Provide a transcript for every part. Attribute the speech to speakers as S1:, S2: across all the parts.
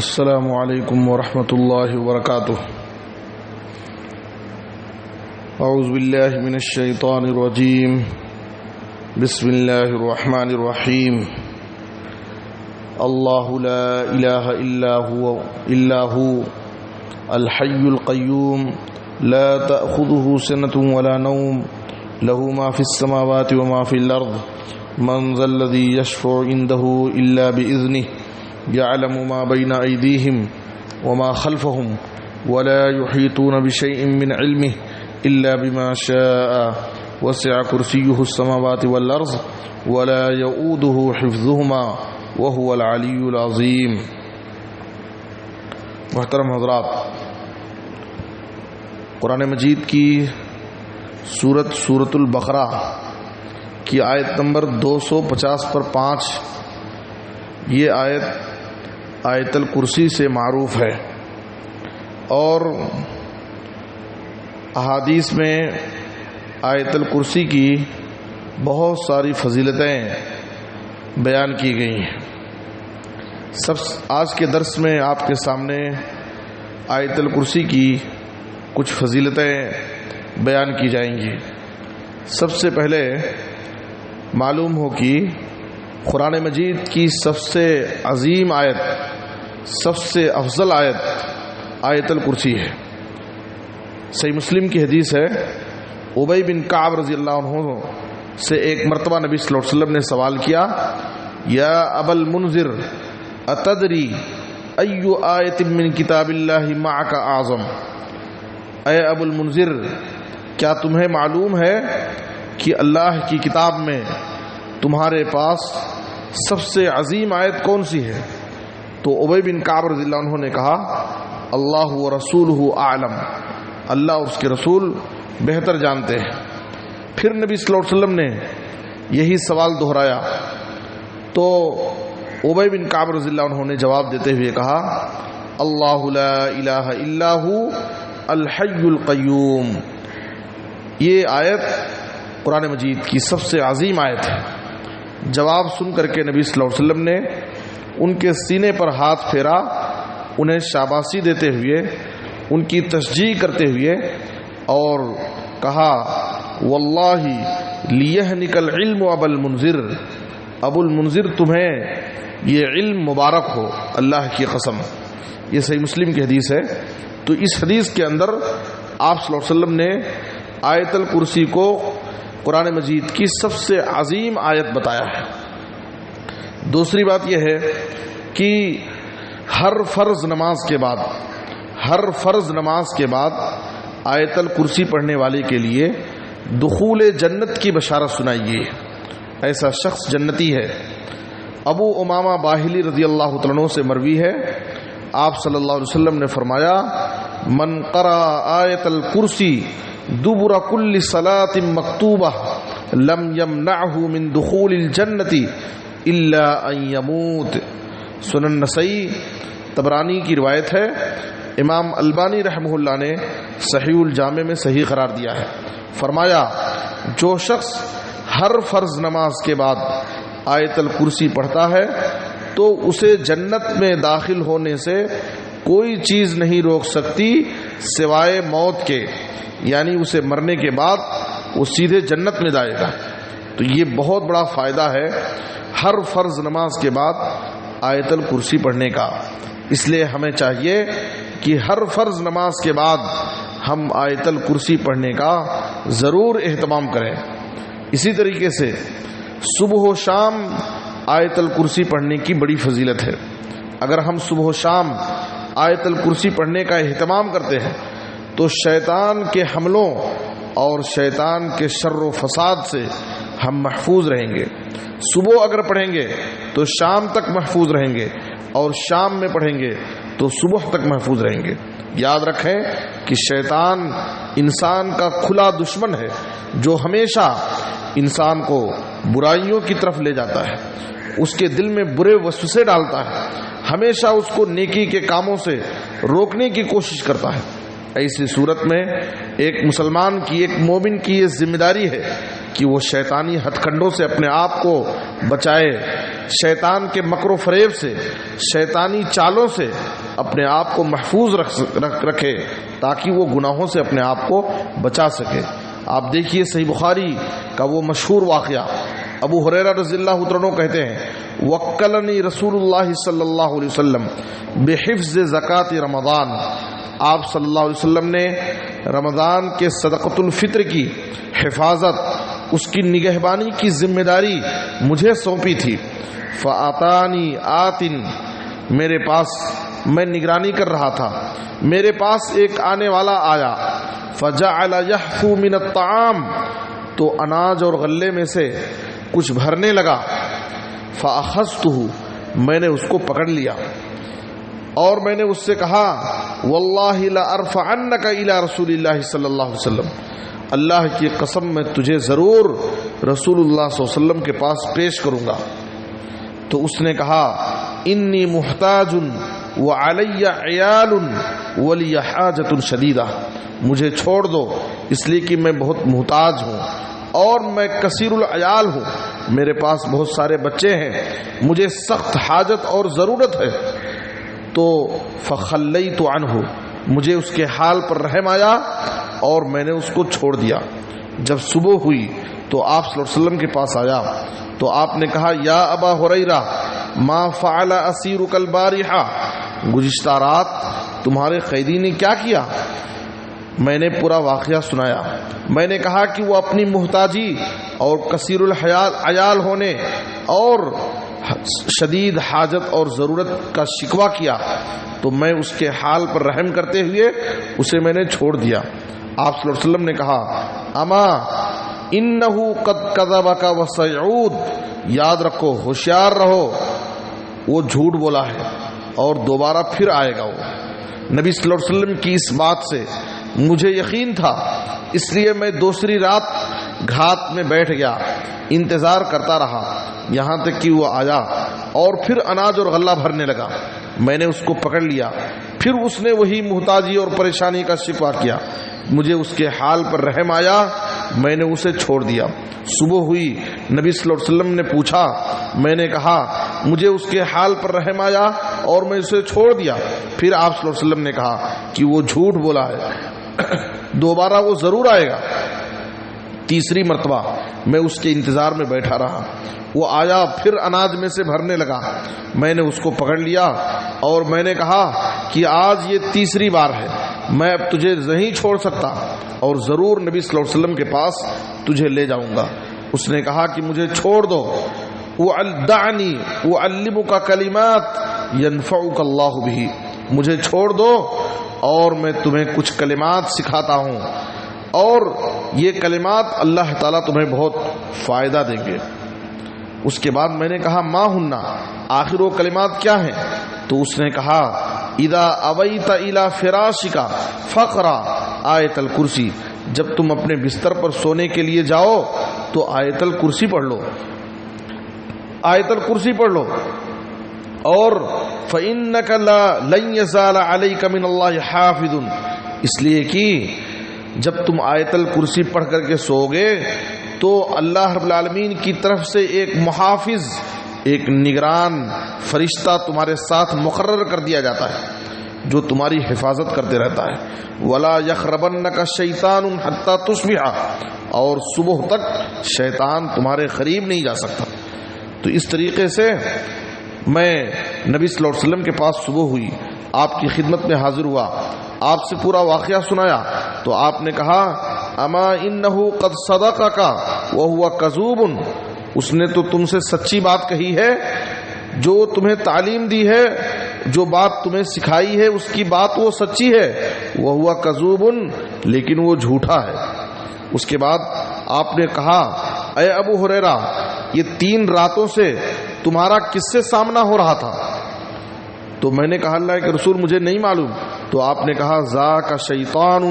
S1: السلام علیکم ورحمۃ اللہ وبرکاتہ۔ اعوذ باللہ من الشیطان الرجیم، بسم اللہ الرحمن الرحیم۔ اللہ لا الہ الا هو الحی القیوم لا تأخذه سنة ولا نوم له ما في السماوات وما في الأرض من ذا الذي يشفع عنده إلا بإذنه يعلم ما بين أيديهم وما خلفهم ولا يحيطون بشيء من علمه إلا بما شاء وسع كرسيه السماوات والأرض ولا يؤوده حفظهما وهو العلي العظيم۔ محترم حضرات، قرآن مجید کی سورۃ البقرہ کی آیت نمبر 250 پر 5، یہ آیت الکرسی سے معروف ہے، اور احادیث میں آیت الکرسی کی بہت ساری فضیلتیں بیان کی گئی ہیں۔ آج کے درس میں آپ کے سامنے آیت الکرسی کی کچھ فضیلتیں بیان کی جائیں گی۔ سب سے پہلے معلوم ہو کہ قرآن مجید کی سب سے عظیم آیت، سب سے افضل آیت الکرسی ہے۔ صحیح مسلم کی حدیث ہے، ابی بن کعب رضی اللہ عنہ سے ایک مرتبہ نبی صلی اللہ علیہ وسلم نے سوال کیا، یا ابا المنذر اتدری ای آیت من کتاب اللہ معک اعظم؟ اے ابو المنذر، کیا تمہیں معلوم ہے کہ اللہ کی کتاب میں تمہارے پاس سب سے عظیم آیت کون سی ہے؟ تو ابی بن کعب رضی اللہ عنہ نے کہا، اللہ و رسولہ اعلم، اللہ اور اس کے رسول بہتر جانتے ہیں۔ پھر نبی صلی اللہ علیہ وسلم نے یہی سوال دہرایا، تو ابی بن کعب رضی اللہ عنہ نے جواب دیتے ہوئے کہا، اللہ لا الہ الا هو الحی القیوم۔ یہ آیت قرآن مجید کی سب سے عظیم آیت ہے۔ جواب سن کر کے نبی صلی اللہ علیہ وسلم نے ان کے سینے پر ہاتھ پھیرا، انہیں شاباشی دیتے ہوئے، ان کی تشجیع کرتے ہوئے، اور کہا، واللہ لیہنک العلم ابا المنذر، ابو المنذر تمہیں یہ علم مبارک ہو، اللہ کی قسم۔ یہ صحیح مسلم کی حدیث ہے۔ تو اس حدیث کے اندر آپ صلی اللہ علیہ وسلم نے آیت الکرسی کو قرآن مجید کی سب سے عظیم آیت بتایا ہے۔ دوسری بات یہ ہے کہ ہر فرض نماز کے بعد آیت الکرسی پڑھنے والے کے لیے دخول جنت کی بشارت سنائی گئی ہے، ایسا شخص جنتی ہے۔ ابو امامہ باہلی رضی اللہ تعالیٰ عنہ سے مروی ہے، آپ صلی اللہ علیہ وسلم نے فرمایا، من قرأ آیت الکرسی دبر کل صلاۃ مکتوبہ لم یمنعہ من دخول الجنت الا ان یموت۔ سنن نسائی طبرانی کی روایت ہے، امام البانی رحمہ اللہ نے صحیح الجامع میں صحیح قرار دیا ہے۔ فرمایا، جو شخص ہر فرض نماز کے بعد آیت الکرسی پڑھتا ہے تو اسے جنت میں داخل ہونے سے کوئی چیز نہیں روک سکتی سوائے موت کے، یعنی اسے مرنے کے بعد وہ سیدھے جنت میں جائے گا۔ تو یہ بہت بڑا فائدہ ہے ہر فرض نماز کے بعد آیت الکرسی پڑھنے کا۔ اس لیے ہمیں چاہیے کہ ہر فرض نماز کے بعد ہم آیت الکرسی پڑھنے کا ضرور اہتمام کریں۔ اسی طریقے سے صبح و شام آیت الکرسی پڑھنے کی بڑی فضیلت ہے۔ اگر ہم صبح و شام آیت الکرسی پڑھنے کا اہتمام کرتے ہیں تو شیطان کے حملوں اور شیطان کے شر و فساد سے ہم محفوظ رہیں گے۔ صبح اگر پڑھیں گے تو شام تک محفوظ رہیں گے، اور شام میں پڑھیں گے تو صبح تک محفوظ رہیں گے۔ یاد رکھیں کہ شیطان انسان کا کھلا دشمن ہے، جو ہمیشہ انسان کو برائیوں کی طرف لے جاتا ہے، اس کے دل میں برے وسوسے ڈالتا ہے، ہمیشہ اس کو نیکی کے کاموں سے روکنے کی کوشش کرتا ہے۔ ایسی صورت میں ایک مسلمان کی، ایک مومن کی یہ ذمہ داری ہے کہ وہ شیطانی ہتھ کنڈوں سے اپنے آپ کو بچائے، شیطان کے مکر و فریب سے، شیطانی چالوں سے اپنے آپ کو محفوظ رکھے تاکہ وہ گناہوں سے اپنے آپ کو بچا سکے۔ آپ دیکھیے صحیح بخاری کا وہ مشہور واقعہ، ابو ہریرہ رضی اللہ عنہ کہتے ہیں وکلنی رسول اللہ صلی اللہ علیہ وسلم بحفظ زکوٰۃ رمضان، آپ صلی اللہ علیہ وسلم نے رمضان کے صدقۃ الفطر کی حفاظت، اس کی نگہبانی کی ذمہ داری مجھے سونپی تھی۔ فآتانی آتن، میرے پاس، میں نگرانی کر رہا تھا، میرے پاس ایک آنے والا آیا، فجعل یحفو من الطعام، تو اناج اور غلے میں سے کچھ بھرنے لگا، فاخذتہ، میں نے اس کو پکڑ لیا اور میں نے اس سے کہا واللہ لارفعنک الی رسول اللہ صلی اللہ علیہ وسلم، اللہ کی قسم میں تجھے ضرور رسول اللہ صلی اللہ علیہ وسلم کے پاس پیش کروں گا۔ تو اس نے کہا انی محتاج وعلی عیال ولی حاجۃ شدیدہ، مجھے چھوڑ دو اس لیے کہ میں بہت محتاج ہوں اور میں کثیر العیال ہوں، میرے پاس بہت سارے بچے ہیں، مجھے سخت حاجت اور ضرورت ہے۔ تو فخلیت عنہ، مجھے اس کے حال پر رحم آیا اور میں نے اس کو چھوڑ دیا۔ جب صبح ہوئی تو آپ صلی اللہ علیہ وسلم کے پاس آیا تو آپ نے کہا یا ابا ہریرہ ما فعل اسیرک البارحہ، گزشتہ رات تمہارے قیدی نے کیا کیا؟ میں نے پورا واقعہ سنایا، میں نے کہا کہ وہ اپنی محتاجی اور کثیر العیال ہونے اور شدید حاجت اور ضرورت کا شکوہ کیا، تو میں اس کے حال پر رحم کرتے ہوئے اسے میں نے چھوڑ دیا۔ آپ صلی اللہ علیہ وسلم نے کہا اما انہو قد کذبک وسیعود، یاد رکھو، ہوشیار رہو، وہ جھوٹ بولا ہے اور دوبارہ پھر آئے گا۔ وہ نبی صلی اللہ علیہ وسلم کی اس بات سے مجھے یقین تھا، اس لیے میں دوسری رات گھات میں بیٹھ گیا، انتظار کرتا رہا یہاں تک کہ وہ آیا اور پھر اناج اور غلہ بھرنے لگا۔ میں نے اس کو پکڑ لیا، پھر اس نے وہی محتاجی اور پریشانی کا شکوہ کیا، مجھے اس کے حال پر رحم آیا، میں نے اسے چھوڑ دیا۔ صبح ہوئی، نبی صلی اللہ علیہ وسلم نے پوچھا، میں نے کہا مجھے اس کے حال پر رحم آیا اور میں اسے چھوڑ دیا۔ پھر آپ صلی اللہ علیہ وسلم نے کہا کہ وہ جھوٹ بولا ہے، دوبارہ وہ ضرور آئے گا۔ تیسری مرتبہ میں اس کے انتظار میں بیٹھا رہا، وہ آیا، پھر اناج میں سے بھرنے لگا، میں نے اس کو پکڑ لیا اور میں نے کہا کہ آج یہ تیسری بار ہے، میں اب تجھے نہیں چھوڑ سکتا اور ضرور نبی صلی اللہ علیہ وسلم کے پاس تجھے لے جاؤں گا۔ اس نے کہا کہ مجھے چھوڑ دو، دعنی اعلمک کلمات ینفعک اللہ بہ، مجھے چھوڑ دو اور میں تمہیں کچھ کلمات سکھاتا ہوں اور یہ کلمات اللہ تعالیٰ تمہیں بہت فائدہ دیں گے۔ اس کے بعد میں نے کہا ما ہننا، آخر وہ کلمات کیا ہیں؟ تو اس نے کہا اذا اویت الی فراشک فقرا آیت الکرسی، جب تم اپنے بستر پر سونے کے لیے جاؤ تو آیت الکرسی پڑھ لو، آیت الکرسی پڑھ لو، اور فإنک لن یزال علیک من اللہ حافظ، اس لیے کہ جب تم آیت الکرسی پڑھ کر کے سو گے تو اللہ رب العالمین کی طرف سے ایک محافظ، ایک نگران فرشتہ تمہارے ساتھ مقرر کر دیا جاتا ہے جو تمہاری حفاظت کرتے رہتا ہے۔ ولا یقربنک الشیطان حتی تصبح، اور صبح تک شیطان تمہارے قریب نہیں جا سکتا۔ تو اس طریقے سے میں نبی صلی اللہ علیہ وسلم کے پاس صبح ہوئی، آپ کی خدمت میں حاضر ہوا، آپ سے پورا واقعہ سنایا تو آپ نے کہا اما انہو قد صدقک وہو کذوب، اس نے تو تم سے سچی بات کہی ہے، جو تمہیں تعلیم دی ہے، جو بات تمہیں سکھائی ہے اس کی بات وہ سچی ہے، وہو کذوب، لیکن وہ جھوٹا ہے۔ اس کے بعد آپ نے کہا اے ابو ہریرہ، یہ 3 راتوں سے تمہارا کس سے سامنا ہو رہا تھا؟ تو میں نے کہا اللہ کے رسول مجھے نہیں معلوم۔ تو آپ نے کہا ذاک شیطان،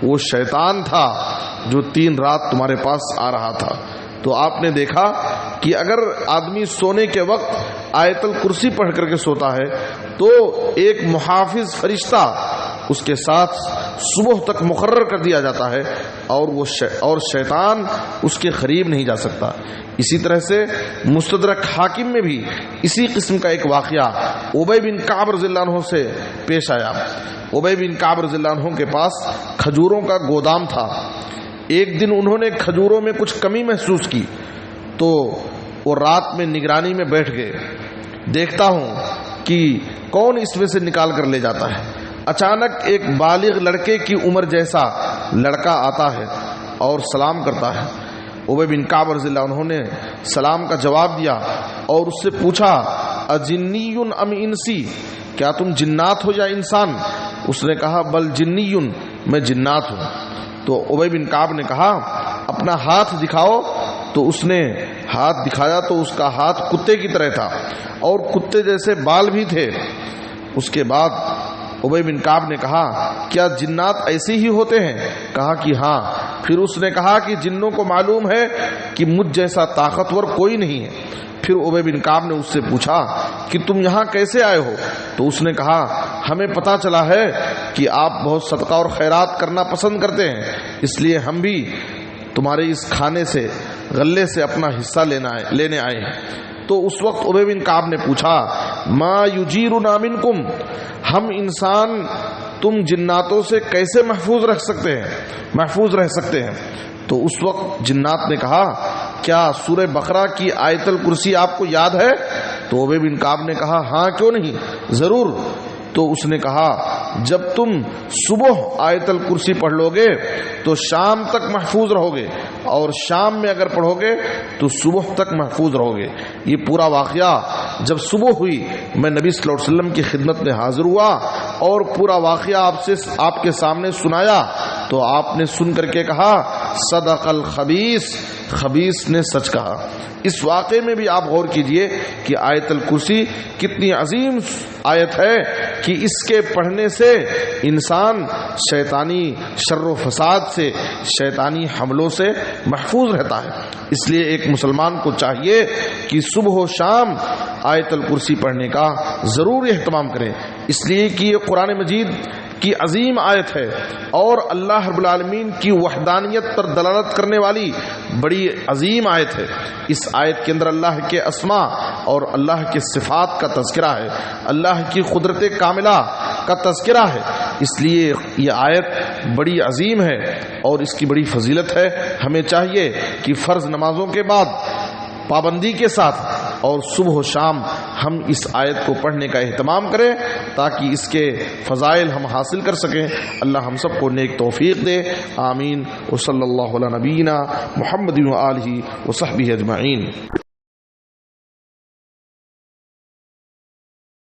S1: وہ شیطان تھا جو 3 رات تمہارے پاس آ رہا تھا۔ تو آپ نے دیکھا کہ اگر آدمی سونے کے وقت آیت الکرسی پڑھ کر کے سوتا ہے تو ایک محافظ فرشتہ اس کے ساتھ صبح تک مقرر کر دیا جاتا ہے اور شیطان اس کے قریب نہیں جا سکتا۔ اسی طرح سے مستدرک حاکم میں بھی اسی قسم کا ایک واقعہ ابی بن کعب رضی اللہ عنہ سے پیش آیا۔ ابی بن کعب رضی اللہ عنہ کے پاس کھجوروں کا گودام تھا۔ ایک دن انہوں نے کھجوروں میں کچھ کمی محسوس کی تو وہ رات میں نگرانی میں بیٹھ گئے، دیکھتا ہوں کہ کون اس میں سے نکال کر لے جاتا ہے۔ اچانک ایک بالغ لڑکے کی عمر جیسا لڑکا آتا ہے اور سلام کرتا ہے۔ ابی بن کعب رضی اللہ عنہ نے سلام کا جواب دیا اور اس سے پوچھا اجنی ام انسی، کیا تم جنات ہو یا انسان؟ اس نے کہا بل جنی، میں جنات ہوں۔ تو ابی بن کعب نے کہا اپنا ہاتھ دکھاؤ، تو اس نے ہاتھ دکھایا تو اس کا ہاتھ کتے کی طرح تھا اور کتے جیسے بال بھی تھے۔ اس کے بعد ابی بن کعب نے کہا کیا جنات ایسے ہی ہوتے ہیں؟ کہا کہ ہاں۔ پھر اس نے کہا کہ جنوں کو معلوم ہے کہ مجھ جیسا طاقتور کوئی نہیں ہے۔ پھر ابی بن کعب نے اس سے پوچھا کہ تم یہاں کیسے آئے ہو؟ تو اس نے کہا ہمیں پتہ چلا ہے کہ آپ بہت صدقہ اور خیرات کرنا پسند کرتے ہیں، اس لیے ہم بھی تمہارے اس کھانے سے، غلے سے اپنا حصہ لینے آئے ہیں۔ تو اس وقت ابی بن کعب نے پوچھا ما یجیرنا منکم، ہم انسان تم جناتوں سے کیسے محفوظ رہ سکتے ہیں؟ تو اس وقت جنات نے کہا کیا سورہ بقرہ کی آیت الکرسی آپ کو یاد ہے؟ تو ابی بن کعب نے کہا ہاں کیوں نہیں، ضرور۔ تو اس نے کہا جب تم صبح آیت الکرسی پڑھ لو گے تو شام تک محفوظ رہو گے، اور شام میں اگر پڑھو گے تو صبح تک محفوظ رہو گے۔ یہ پورا واقعہ جب صبح ہوئی میں نبی صلی اللہ علیہ وسلم کی خدمت میں حاضر ہوا اور پورا واقعہ آپ کے سامنے سنایا تو آپ نے سن کر کے کہا صدق الخبیث، خبیث نے سچ کہا۔ اس واقعے میں بھی آپ غور کیجئے کہ آیت الکرسی کتنی عظیم آیت ہے کہ اس کے پڑھنے سے انسان شیطانی شر و فساد سے، شیطانی حملوں سے محفوظ رہتا ہے۔ اس لیے ایک مسلمان کو چاہیے کہ صبح و شام آیت الکرسی پڑھنے کا ضرور اہتمام کرے، اس لیے کہ یہ قرآن مجید کی عظیم آیت ہے اور اللہ رب العالمین کی وحدانیت پر دلالت کرنے والی بڑی عظیم آیت ہے۔ اس آیت کے اندر اللہ کے اسماء اور اللہ کے صفات کا تذکرہ ہے، اللہ کی قدرت کاملہ کا تذکرہ ہے، اس لیے یہ آیت بڑی عظیم ہے اور اس کی بڑی فضیلت ہے۔ ہمیں چاہیے کہ فرض نمازوں کے بعد پابندی کے ساتھ اور صبح و شام ہم اس آیت کو پڑھنے کا اہتمام کریں تاکہ اس کے فضائل ہم حاصل کر سکیں۔ اللہ ہم سب کو نیک توفیق دے، آمین۔ وصلی اللہ علی نبینا محمد و آلہ و صحبہ اجمعین۔